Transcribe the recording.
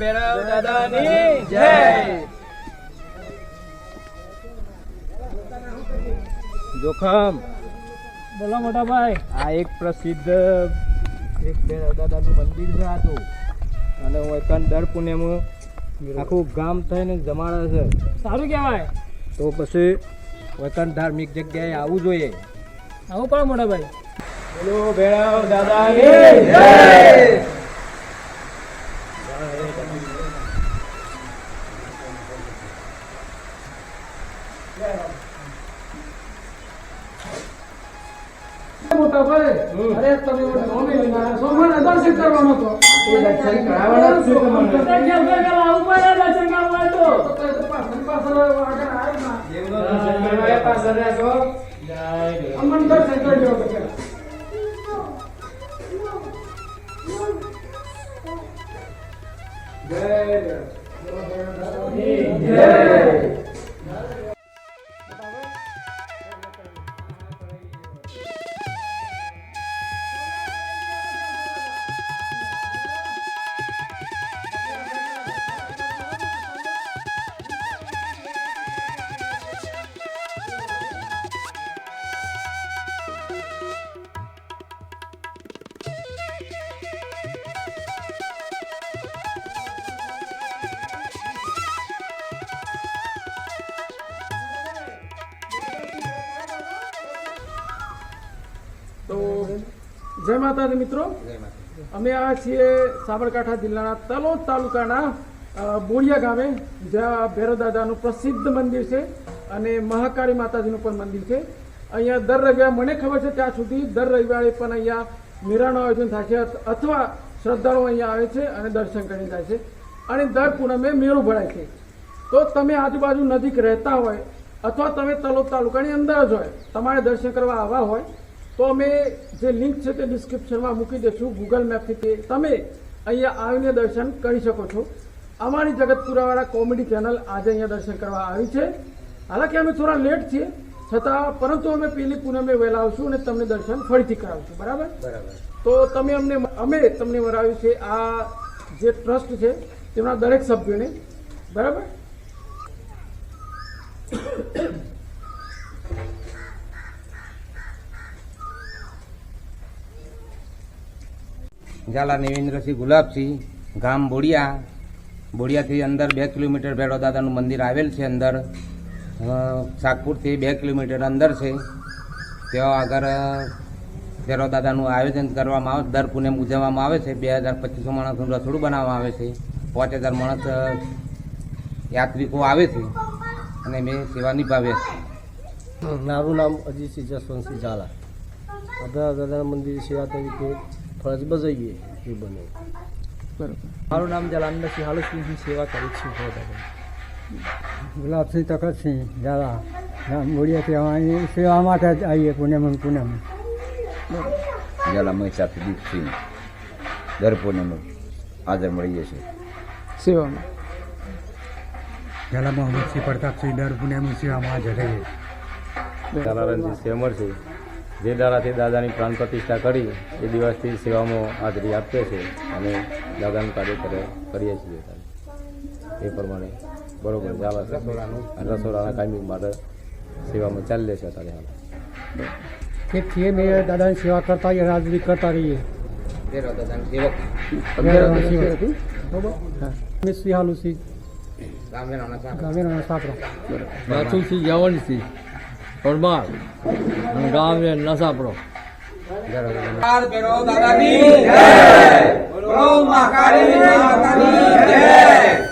ભૈરવ દાદાની જય. જોખમ બોલો મોટા ભાઈ. આ એક પ્રસિદ્ધ એક ભૈરવ દાદાનું મંદિર છે આ તો, અને હું એકન દર પુણ્યમાં આખું ગામ થઈને જમાડે છે. સારું કહેવાય. તો પછી વતન ધાર્મિક જગ્યાએ આવવું જોઈએ. આવું પણ મોટા ભાઈ. બોલો ભૈરવ દાદાની જય. મોટા ભાઈ, અરે તમે સ્વામી વિના સોમવારે દર્શન કરવાનો હતો. દર્શન કરાવવાના જ છે તમને. આવું પડે દર્શન કરવા તો પાછળ આગળ આવ્યું ના. દેવનો દર્શન કરવા પાછળ રહેશો. જય ભૈરવ. અમને દર્શન કરી લો પેલા. જય ભૈરવ. જય. તો જય માતાજી મિત્રો, અમે આ છીએ સાબરકાંઠા જિલ્લાના તલોદ તાલુકાના બોડિયા ગામે, જ્યાં ભૈરવ દાદાનું પ્રસિદ્ધ મંદિર છે અને મહાકાળી માતાજીનું પણ મંદિર છે. અહીંયા દર રવિવારે, મને ખબર છે ત્યાં સુધી દર રવિવારે પણ અહીંયા મેળાનું આયોજન થાય છે, અથવા શ્રદ્ધાળુઓ અહીંયા આવે છે અને દર્શન કરીને જાય છે, અને દર પૂનમે મેળો ભરાય છે. તો તમે આજુબાજુ નજીક રહેતા હોય અથવા તમે તલોદ તાલુકાની અંદર જ હોય, તમારે દર્શન કરવા આવવા હોય તો અમે જે લિંક છે તે ડિસ્ક્રિપ્શનમાં મૂકી દઈશું ગૂગલ મેપથી. તમે અહીંયા આવીને દર્શન કરી શકો છો. અમારી જગતપુરાવાળા કોમેડી ચેનલ આજે અહીંયા દર્શન કરવા આવી છે. હાલાકી અમે થોડા લેટ છીએ છતાં, પરંતુ અમે પેલી પૂનમે વહેલા આવશું અને તમને દર્શન ફરીથી કરાવશું. બરાબર? તો અમે તમને મરાવ્યું છે આ જે ટ્રસ્ટ છે તેમના દરેક સભ્યોને. બરાબર? ઝાલા નવીન્દ્રસિંહ ગુલાબસિંહ, ગામ બોડિયાથી અંદર 2 કિલોમીટર ભૈરવ દાદાનું મંદિર આવેલ છે. અંદર સાગપુરથી 2 કિલોમીટર અંદર છે. ત્યાં આગળ ભૈરવ દાદાનું આયોજન કરવામાં આવે, દર પૂનમ ઉજવવામાં આવે છે. 2250 માણસનું રસોડું બનાવવામાં આવે છે. 5000 માણસ યાત્રિકો આવે છે અને મેં સેવા નિભાવે છે. મારું નામ અજીતસિંહ જસવંતસિંહ ઝાલા. ભૈરવ દાદાના મંદિર સેવા તરીકે ફરજ બજાવીએ એ બને. બરાબર. મારું નામ જલાંદરસિંહ હાલુસિંહની સેવા કરું છું. ગુલાબસિંહ તખતસિંહ ઝાલા, બોડિયાથી અમારી સેવા માટે જ આવીએ પૂનમ. ઝાલા મહીસાથી દીપસિંહ, દર પૂનમ હાજર મળીએ છીએ સેવામાં. ઝાલા મોહમ્મદસિંહ પ્રતાપસિંહ દર પૂનમની સેવામાં હાજર રહીએ. ઝાલારામજી સેમરસિંહ, જે દાડાથી દાદાની પ્રાણ પ્રતિષ્ઠા કરી એ દિવસથી સેવામાં હાજરી આપીએ છીએ અને દાદાનું કાર્ય કરીએ છીએ. એ પ્રમાણે બરોબર ચાલે છે. અને રસોડાના કાયમી માટે સેવામાં ચાલીએ છે અત્યારે હાલ. એક છીએ મેં દાદાની સેવા કરતા રહીએ, હાજરી કરતા રહીએ. ભૈરવ દાદાની સેવક અમે સિંહ હાલુસિંહ ગામેના સાપરા. રાતુલસિંહ જવનસિંહ પરમાર, ગામ નસાપરો. ભૈરવ દાદાની જય. બોલો મહાકાળી માતાની જય.